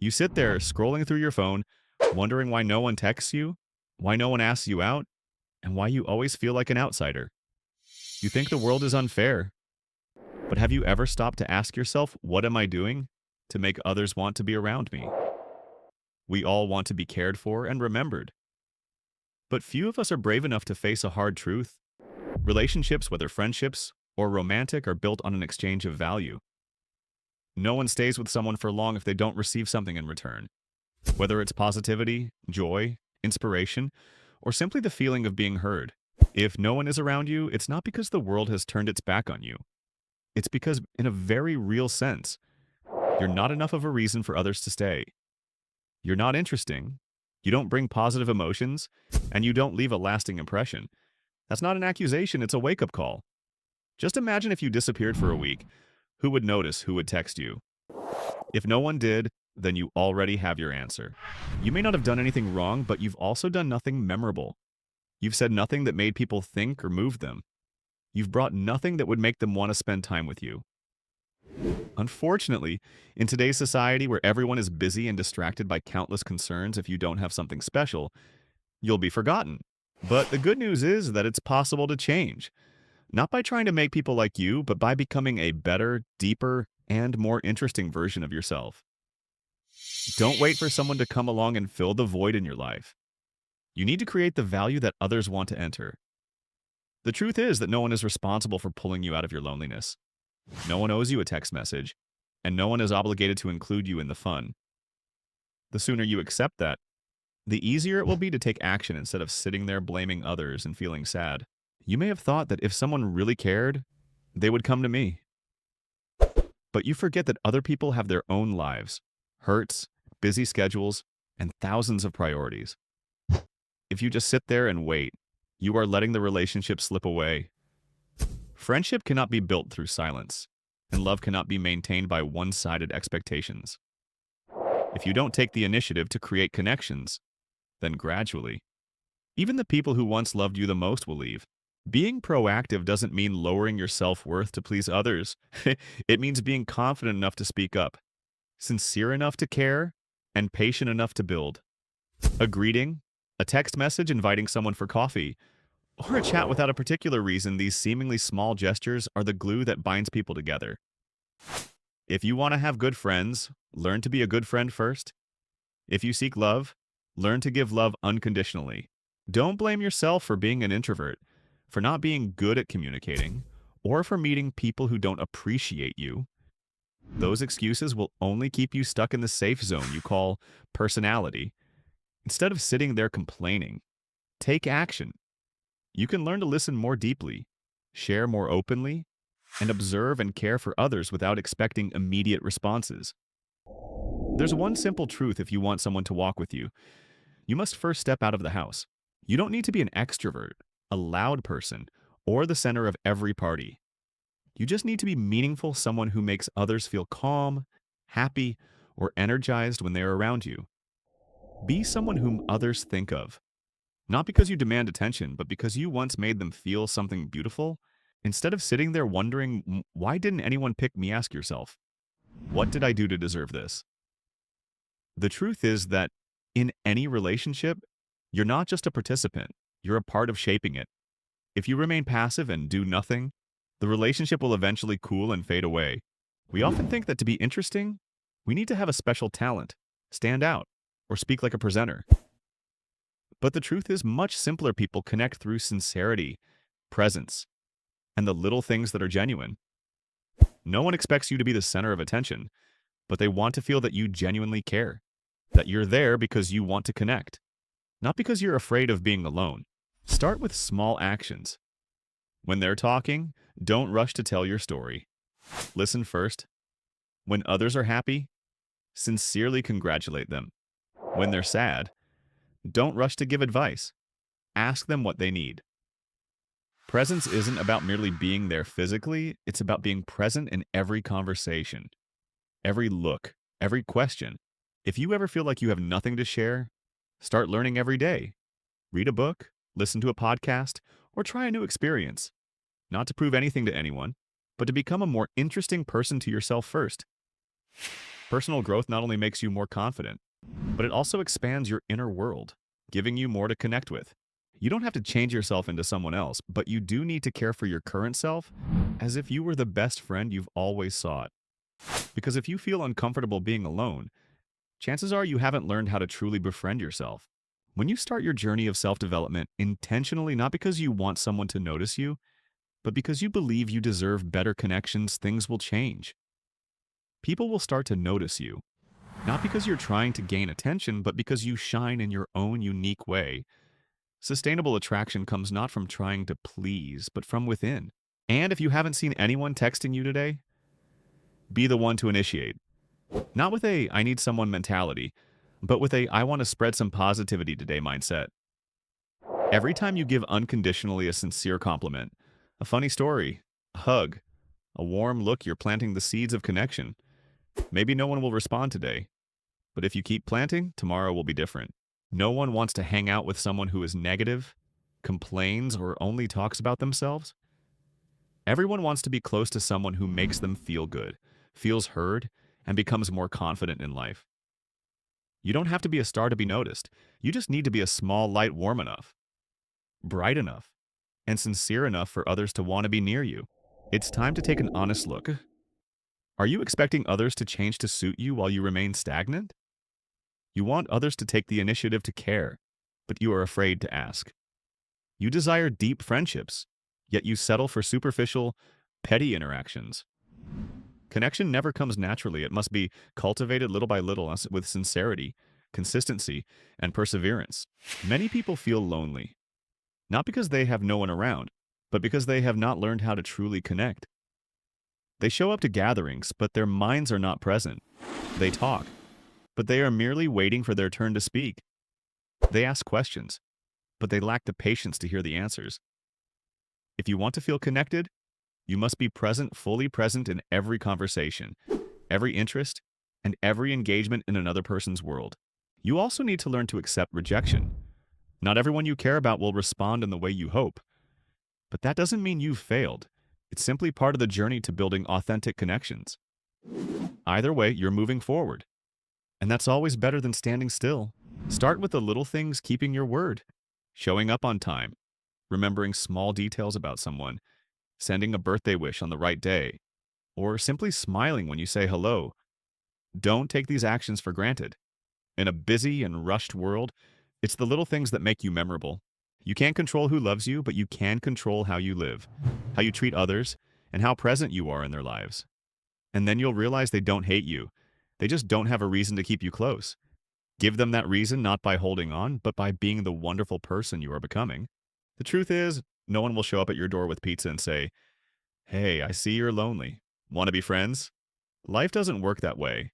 You sit there scrolling through your phone, wondering why no one texts you, why no one asks you out, and why you always feel like an outsider. You think the world is unfair, but have you ever stopped to ask yourself, what am I doing to make others want to be around me? We all want to be cared for and remembered, but few of us are brave enough to face a hard truth. Relationships, whether friendships or romantic, are built on an exchange of value. No one stays with someone for long if they don't receive something in return, whether it's positivity, joy, inspiration, or simply the feeling of being heard. If no one is around you, it's not because the world has turned its back on you. It's because, in a very real sense, you're not enough of a reason for others to stay. You're not interesting, you don't bring positive emotions, and you don't leave a lasting impression. That's not an accusation, it's a wake-up call. Just imagine if you disappeared for a week. Who would notice? Who would text you? If no one did, then you already have your answer. You may not have done anything wrong, but you've also done nothing memorable. You've said nothing that made people think or move them. You've brought nothing that would make them want to spend time with you. Unfortunately, in today's society where everyone is busy and distracted by countless concerns, if you don't have something special, you'll be forgotten. But the good news is that it's possible to change. Not by trying to make people like you, but by becoming a better, deeper, and more interesting version of yourself. Don't wait for someone to come along and fill the void in your life. You need to create the value that others want to enter. The truth is that no one is responsible for pulling you out of your loneliness. No one owes you a text message, and no one is obligated to include you in the fun. The sooner you accept that, the easier it will be to take action instead of sitting there blaming others and feeling sad. You may have thought that if someone really cared, they would come to me. But you forget that other people have their own lives, hurts, busy schedules, and thousands of priorities. If you just sit there and wait, you are letting the relationship slip away. Friendship cannot be built through silence, and love cannot be maintained by one-sided expectations. If you don't take the initiative to create connections, then gradually, even the people who once loved you the most will leave. Being proactive doesn't mean lowering your self-worth to please others. It means being confident enough to speak up, sincere enough to care, and patient enough to build. A greeting, a text message inviting someone for coffee, or a chat without a particular reason, these seemingly small gestures are the glue that binds people together. If you want to have good friends, learn to be a good friend first. If you seek love, learn to give love unconditionally. Don't blame yourself for being an introvert, for not being good at communicating, or for meeting people who don't appreciate you. Those excuses will only keep you stuck in the safe zone you call personality. Instead of sitting there complaining, take action. You can learn to listen more deeply, share more openly, and observe and care for others without expecting immediate responses. There's one simple truth if you want someone to walk with you. You must first step out of the house. You don't need to be an extrovert, a loud person, or the center of every party. You just need to be meaningful, someone who makes others feel calm, happy, or energized when they are around you. Be someone whom others think of. Not because you demand attention, but because you once made them feel something beautiful. Instead of sitting there wondering, why didn't anyone pick me, ask yourself, what did I do to deserve this? The truth is that in any relationship, you're not just a participant, you're a part of shaping it. If you remain passive and do nothing, the relationship will eventually cool and fade away. We often think that to be interesting, we need to have a special talent, stand out, or speak like a presenter. But the truth is, much simpler people connect through sincerity, presence, and the little things that are genuine. No one expects you to be the center of attention, but they want to feel that you genuinely care, that you're there because you want to connect, not because you're afraid of being alone. Start with small actions. When they're talking, don't rush to tell your story. Listen first. When others are happy, sincerely congratulate them. When they're sad, don't rush to give advice. Ask them what they need. Presence isn't about merely being there physically, it's about being present in every conversation, every look, every question. If you ever feel like you have nothing to share, start learning every day. Read a book, listen to a podcast, or try a new experience. Not to prove anything to anyone, but to become a more interesting person to yourself first. Personal growth not only makes you more confident, but it also expands your inner world, giving you more to connect with. You don't have to change yourself into someone else, but you do need to care for your current self as if you were the best friend you've always sought. Because if you feel uncomfortable being alone, chances are you haven't learned how to truly befriend yourself. When you start your journey of self-development intentionally, not because you want someone to notice you, but because you believe you deserve better connections, things will change. People will start to notice you, not because you're trying to gain attention, but because you shine in your own unique way. Sustainable attraction comes not from trying to please, but from within. And if you haven't seen anyone texting you today, be the one to initiate. Not with a "I need someone" mentality, but with a "I want to spread some positivity today" mindset. Every time you give unconditionally a sincere compliment, a funny story, a hug, a warm look, you're planting the seeds of connection. Maybe no one will respond today, but if you keep planting, tomorrow will be different. No one wants to hang out with someone who is negative, complains, or only talks about themselves. Everyone wants to be close to someone who makes them feel good, feels heard, and becomes more confident in life. You don't have to be a star to be noticed. You just need to be a small light warm enough, bright enough, and sincere enough for others to want to be near you. It's time to take an honest look. Are you expecting others to change to suit you while you remain stagnant? You want others to take the initiative to care, but you are afraid to ask. You desire deep friendships, yet you settle for superficial, petty interactions. Connection never comes naturally. It must be cultivated little by little with sincerity, consistency, and perseverance. Many people feel lonely, not because they have no one around, but because they have not learned how to truly connect. They show up to gatherings, but their minds are not present. They talk, but they are merely waiting for their turn to speak. They ask questions, but they lack the patience to hear the answers. If you want to feel connected, you must be present, fully present in every conversation, every interest, and every engagement in another person's world. You also need to learn to accept rejection. Not everyone you care about will respond in the way you hope, but that doesn't mean you've failed. It's simply part of the journey to building authentic connections. Either way, you're moving forward, and that's always better than standing still. Start with the little things, keeping your word, showing up on time, remembering small details about someone, sending a birthday wish on the right day, or simply smiling when you say hello. Don't take these actions for granted. In a busy and rushed world, it's the little things that make you memorable. You can't control who loves you, but you can control how you live, how you treat others, and how present you are in their lives. And then you'll realize they don't hate you. They just don't have a reason to keep you close. Give them that reason not by holding on, but by being the wonderful person you are becoming. The truth is, no one will show up at your door with pizza and say, "Hey, I see you're lonely. Want to be friends?" Life doesn't work that way.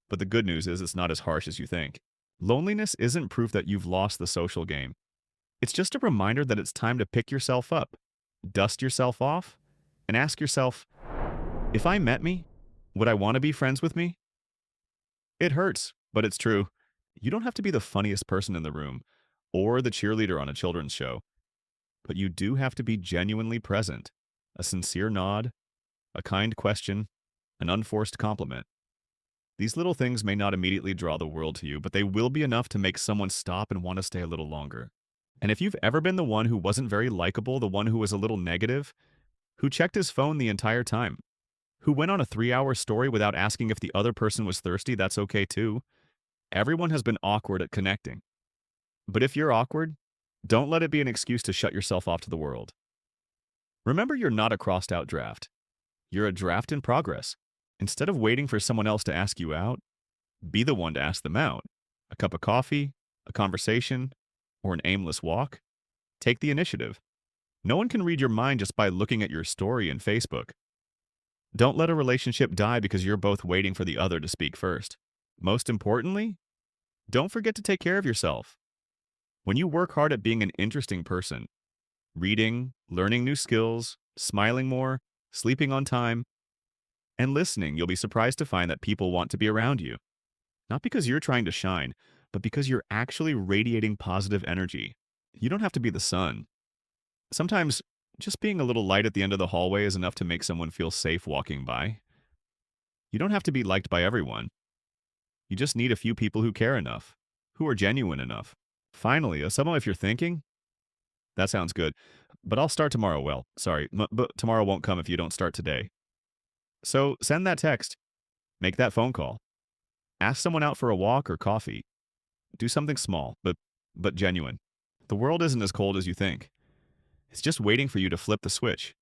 But the good news is it's not as harsh as you think. Loneliness isn't proof that you've lost the social game. It's just a reminder that it's time to pick yourself up, dust yourself off, and ask yourself, if I met me, would I want to be friends with me? It hurts, but it's true. You don't have to be the funniest person in the room or the cheerleader on a children's show, but you do have to be genuinely present. A sincere nod, a kind question, an unforced compliment. These little things may not immediately draw the world to you, but they will be enough to make someone stop and want to stay a little longer. And if you've ever been the one who wasn't very likable, the one who was a little negative, who checked his phone the entire time, who went on a 3-hour story without asking if the other person was thirsty, that's okay too. Everyone has been awkward at connecting. But if you're awkward, don't let it be an excuse to shut yourself off to the world. Remember, you're not a crossed out draft. You're a draft in progress. Instead of waiting for someone else to ask you out, be the one to ask them out. A cup of coffee, a conversation, or an aimless walk. Take the initiative. No one can read your mind just by looking at your story in Facebook. Don't let a relationship die because you're both waiting for the other to speak first. Most importantly, don't forget to take care of yourself. When you work hard at being an interesting person, reading, learning new skills, smiling more, sleeping on time, and listening, you'll be surprised to find that people want to be around you. Not because you're trying to shine, but because you're actually radiating positive energy. You don't have to be the sun. Sometimes, just being a little light at the end of the hallway is enough to make someone feel safe walking by. You don't have to be liked by everyone. You just need a few people who care enough, who are genuine enough. Finally, someone if you're thinking, that sounds good, but I'll start tomorrow. Well, sorry, but tomorrow won't come if you don't start today. So send that text, make that phone call, ask someone out for a walk or coffee. Do something small, but genuine. The world isn't as cold as you think. It's just waiting for you to flip the switch.